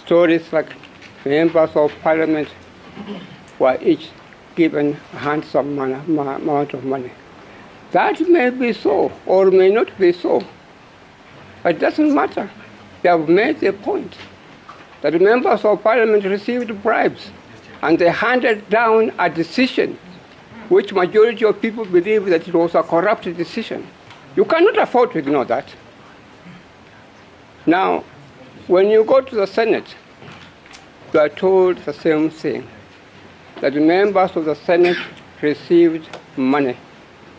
stories like members of parliament were each given a handsome amount of money. That may be so or may not be so, but it doesn't matter. They have made a point that members of parliament received bribes and they handed down a decision which majority of people believe that it was a corrupt decision. You cannot afford to ignore that. Now, when you go to the Senate, you are told the same thing, that the members of the Senate received money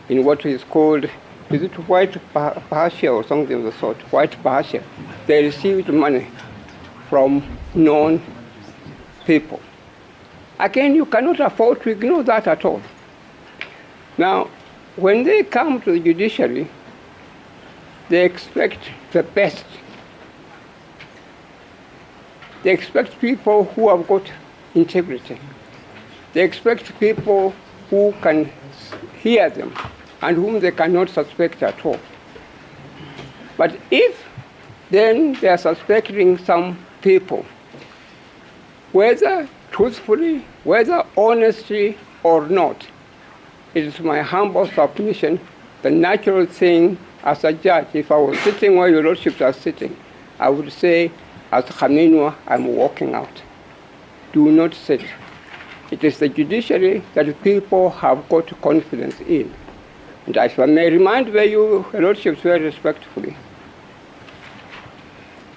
in what is called, is it white bahasha or something of the sort, white bahasha. They received money from known people. Again, you cannot afford to ignore that at all. Now, when they come to the judiciary, they expect the best. They expect people who have got integrity. They expect people who can hear them and whom they cannot suspect at all. But if then they are suspecting some people, whether truthfully, whether honestly or not, it is my humble submission, the natural thing as a judge, if I was sitting where your lordships are sitting, I would say, as Khamenei, I'm walking out. Do not sit. It is the judiciary that people have got confidence in. And if I may remind you, your lordships, very respectfully,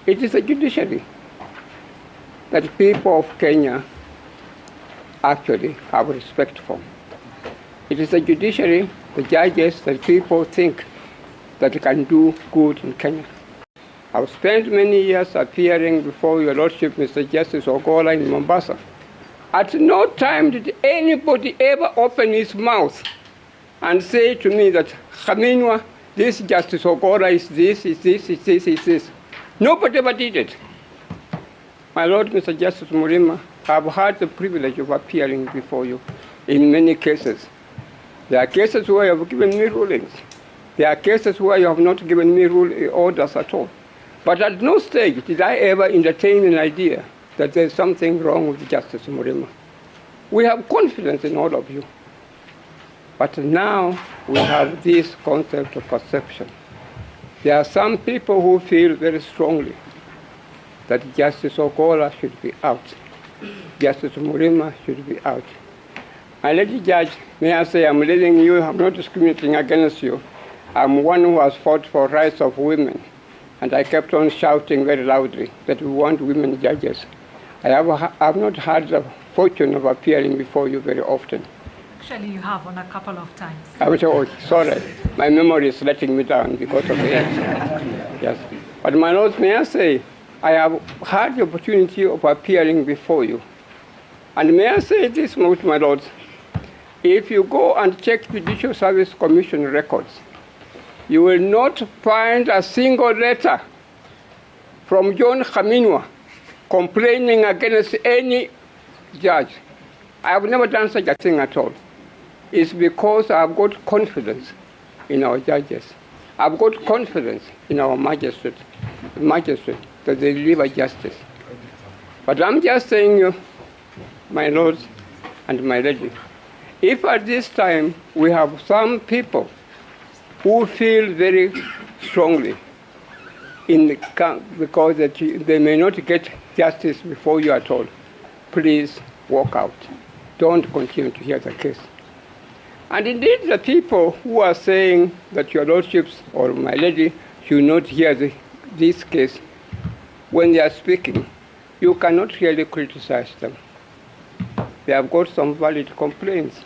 it is the judiciary that people of Kenya actually have respect for. It is the judiciary, the judges, that people think that can do good in Kenya. I've spent many years appearing before your lordship, Mr. Justice Ogolla, in Mombasa. At no time did anybody ever open his mouth and say to me that, Khamenei, this Justice Ogolla is this, is this, is this, is this. Nobody ever did it. My Lord, Mr. Justice Murima, I've had the privilege of appearing before you in many cases. There are cases where you have given me rulings. There are cases where you have not given me orders at all. But at no stage did I ever entertain an idea that there's something wrong with Justice Murima. We have confidence in all of you. But now we have this concept of perception. There are some people who feel very strongly that Justice Ogolla should be out. Justice Murima should be out. My lady judge, may I say, I'm leading you, I'm not discriminating against you. I'm one who has fought for rights of women. And I kept on shouting very loudly that we want women judges. I have not had the fortune of appearing before you very often. Actually, you have on a couple of times. I was, oh, sorry. My memory is letting me down because of the age. Yes. But my lords, may I say, I have had the opportunity of appearing before you. And may I say this, my lords, if you go and check Judicial Service Commission records, you will not find a single letter from John Khamenei complaining against any judge. I have never done such a thing at all. It's because I've got confidence in our judges. I've got confidence in our magistrate that they deliver justice. But I'm just saying you, my lords and my lady, if at this time we have some people who feel very strongly because that they may not get justice before you at all, please walk out. Don't continue to hear the case. And indeed, the people who are saying that your lordships or my lady should not hear this case, when they are speaking, you cannot really criticize them. They have got some valid complaints.